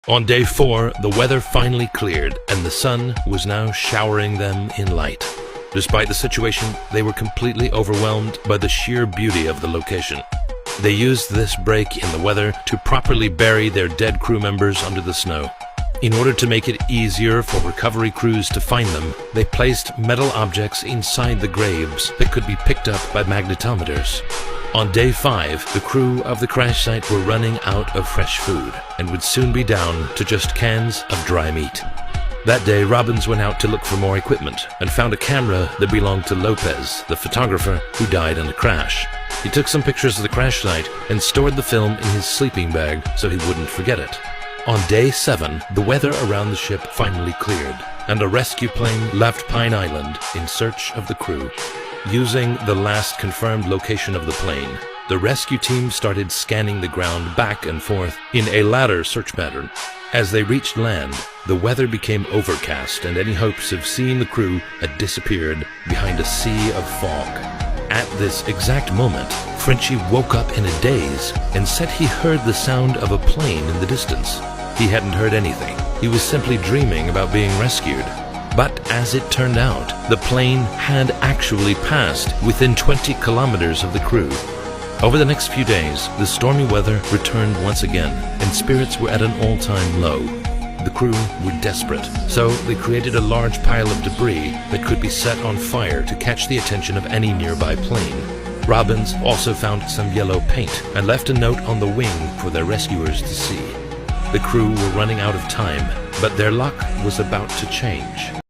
On day 4, the weather finally cleared and the sun was now showering them in light. Despite the situation, they were completely overwhelmed by the sheer beauty of the location. They used this break in the weather to properly bury their dead crew members under the snow. In order to make it easier for recovery crews to find them, they placed metal objects inside the graves that could be picked up by magnetometers. On day 5, the crew of the crash site were running out of fresh food and would soon be down to just cans of dry meat. That day, Robbins went out to look for more equipment and found a camera that belonged to Lopez, the photographer who died in the crash. He took some pictures of the crash site and stored the film in his sleeping bag so he wouldn't forget it. On day 7, the weather around the ship finally cleared, and a rescue plane left Pine Island in search of the crew. Using the last confirmed location of the plane, the rescue team started scanning the ground back and forth in a ladder search pattern. As they reached land, the weather became overcast and any hopes of seeing the crew had disappeared behind a sea of fog. At this exact moment, Frenchie woke up in a daze and said he heard the sound of a plane in the distance. He hadn't heard anything. He was simply dreaming about being rescued. But as it turned out, the plane had actually passed within 20 kilometers of the crew. Over the next few days, the stormy weather returned once again, and spirits were at an all-time low. The crew were desperate, so they created a large pile of debris that could be set on fire to catch the attention of any nearby plane. Robbins also found some yellow paint and left a note on the wing for their rescuers to see. The crew were running out of time, but their luck was about to change.